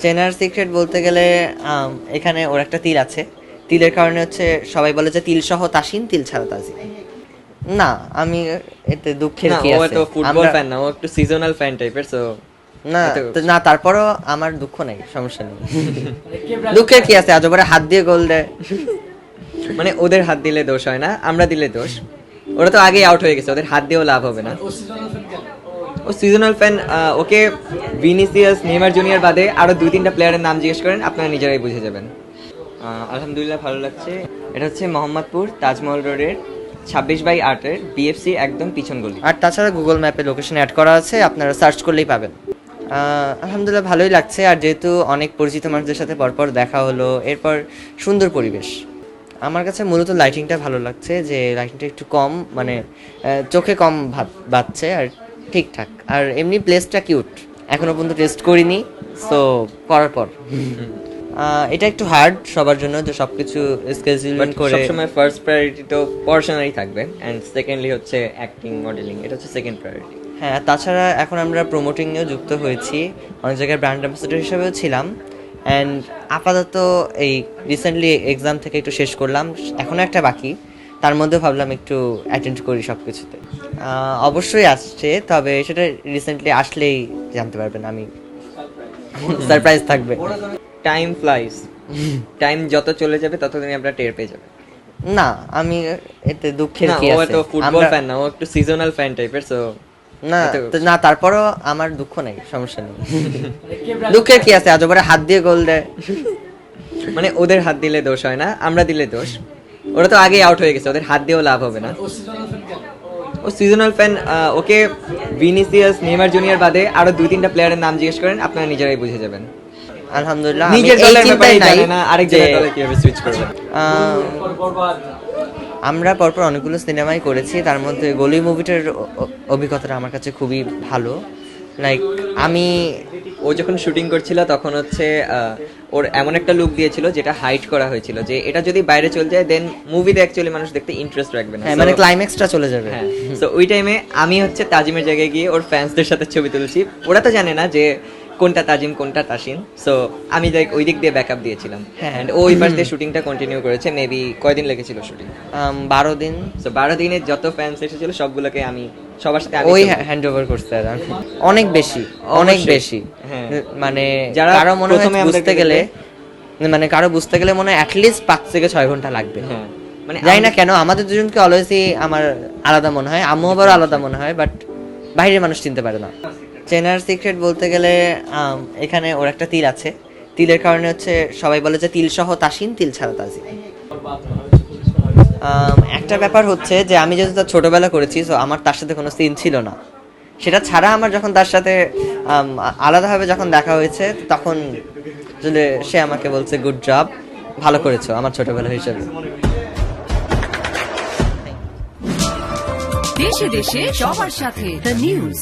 চেনার সিক্রেট বলতে গেলে এখানে ওর একটা তিল আছে। তিলের কারণে হচ্ছে সবাই বলে যে তিল সহ তাসিন, তিল ছাড়া তাজিন। না, আমি এতে দুঃখের না, কি ও আছে? তো ফুটবল ফ্যান না, ও একটু সিজনাল ফ্যান টাইপের। সো না না, তারপরও আমার দুঃখ নেই, সমস্যা নেই। দুঃখের কি আছে? আজ ওপরে হাত দিয়ে গোল দেয়। মানে ওদের হাত দিলে দোষ হয় না, আমরা দিলে দোষ। ওরা তো আগেই আউট হয়ে গেছে, ওদের হাত দিয়েও লাভ হবে না। ও সিজনাল ফ্যান। ওকে ভিনিসিয়াস, নেইমার জুনিয়র বাদে আরো 2-3টা প্লেয়ারের নাম জিজ্ঞেস করেন, আপনারা নিজেরাই বুঝে যাবেন। আলহামদুলিল্লাহ ভালো লাগছে। এটা হচ্ছে মোহাম্মদপুর তাজমহল রোডের 26/8-এর বিএফসি একদম পিছন গলি। আর তাছাড়া গুগল ম্যাপে লোকেশন অ্যাড করা আছে, আপনারা সার্চ করলেই পাবেন। আলহামদুলিল্লাহ ভালোই লাগছে। আর যেহেতু অনেক পরিচিত মানুষদের সাথে পরপর দেখা হলো, এরপর সুন্দর পরিবেশ। আমার কাছে মূলত লাইটিংটা ভালো লাগছে, যে লাইটিংটা একটু কম, মানে চোখে কম বাজছে আর ঠিকঠাক। আর এমনি প্লেসটা কিউট। এখনো পর্যন্ত টেস্ট করিনি, সো করার পর। এটা একটু হার্ড সবার জন্য, যে সবকিছু স্কেজুল করে। সবসময় ফার্স্ট প্রায়োরিটি তো পড়াশোনাই থাকবে, অ্যান্ড সেকেন্ডলি হচ্ছে অ্যাক্টিং, মডেলিং, এটা হচ্ছে সেকেন্ড প্রায়োরিটি। হ্যাঁ, তাছাড়া এখন আমরা প্রমোটিংয়েও যুক্ত হয়েছি, অনেক জায়গায় ব্র্যান্ড অ্যাম্বাসেডর হিসেবেও ছিলাম। অ্যান্ড আপাতত এই রিসেন্টলি এক্সাম থেকে একটু শেষ করলাম, এখনও একটা বাকি, তার মধ্যে ভাবলাম একটু অ্যাটেন্ড করি সব কিছুতে। অবশ্যই আসছে, তবে সেটা রিসেন্টলি আসলেই জানতে পারবেন, আমি সারপ্রাইজ থাকবে। টাইম ফ্লাইজ, টাইম যত চলে যাবে ততদিনই আমরা টের পেয়ে যাবে। না, আমি এতে দুঃখের না, কি ও আছে? তো ফুটবল ফ্যান না, ও একটু সিজনাল ফ্যান টাইপের। সো না, তারপরও আমার দুঃখ নেই, সমস্যা নেই। দুঃখের কি আছে? আজ ওপরে হাত দিয়ে গোল দেয়। মানে ওদের হাত দিলে দোষ হয় না, আমরা দিলে দোষ। ওরা তো আগেই আউট হয়ে গেছে, ওদের হাত দিয়েও লাভ হবে না। ও সিজনাল ফ্যান। ওকে ভিনিসিয়াস, নেইমার জুনিয়র বাদে আরো 2-3টা প্লেয়ারের নাম জিজ্ঞেস করেন, আপনারা নিজেরাই বুঝে যাবেন। আলহামদুলিল্লাহ নিজের দলের ব্যাপারে জানে না, আরেক দলে কিভাবে সুইচ করবে। আমরা পরপর অনেকগুলো সিনেমাই করেছি, তার মধ্যে গলি মুভিটার অভিজ্ঞতাটা আমার কাছে খুবই ভালো। লাইক ও যখন শুটিং করছিল তখন হচ্ছে ওর এমন একটা লুক দিয়েছিল যেটা হাইড করা হয়েছিল, যে এটা যদি বাইরে চলে যায় দেন মুভিতে অ্যাকচুয়ালি মানুষ দেখতে ইন্টারেস্ট রাখবে না। হ্যাঁ, মানে ক্লাইম্যাক্সটা চলে যাবে। হ্যাঁ, সো ওই টাইমে আমি হচ্ছে তাজিমের জায়গায় গিয়ে ওর ফ্যান্সদের সাথে ছবি তুলছি। ওরা তো জানে না যে কোনটা তাজিম কোনটা তাসিন। সো আমি লাইক ওই দিক দিয়ে ব্যাকআপ দিয়েছিলাম। হ্যাঁ, ও ওই পাশ দিয়ে শুটিংটা কন্টিনিউ করেছে। মেবি কয়দিন লেগেছিল শুটিং? 12 দিন। সো 12 দিনে যত ফ্যান্স এসেছিল সবগুলোকে আমি সবার সাথে ওই হ্যান্ড ওভার করতে অনেক বেশি, অনেক বেশি। হ্যাঁ, মানে যারা কারো মনে হয় প্রথমে বুঝতে গেলে, মানে কারো বুঝতে গেলে মনে হয় অ্যাটলিস্ট 5 থেকে 6 ঘন্টা লাগবে। হ্যাঁ, মানে জানি না কেন আমাদের দুজনকে অলওয়েজই আমার আলাদা মনে হয়, আম্মু আবারও আলাদা মনে হয়, বাট বাইরের মানুষ চিনতে পারে না। চেনার সিক্রেট বলতে গেলে এখানে ওর একটা তিল আছে। তিলের কারণে হচ্ছে সবাই বলে যে তিল সহ তাসিন, তিল ছাড়া তাজিন। একটা ব্যাপার হচ্ছে যে আমি যেহেতু তার ছোটবেলা করেছি, সো আমার তার সাথে কোনো সিন ছিল না। সেটা ছাড়া আমার যখন তার সাথে আলাদাভাবে যখন দেখা হয়েছে, তখন আসলে সে আমাকে বলছে গুড জব, ভালো করেছো আমার ছোটবেলা হিসেবে। দেশে দেশে সবার সাথে দ্য নিউজ।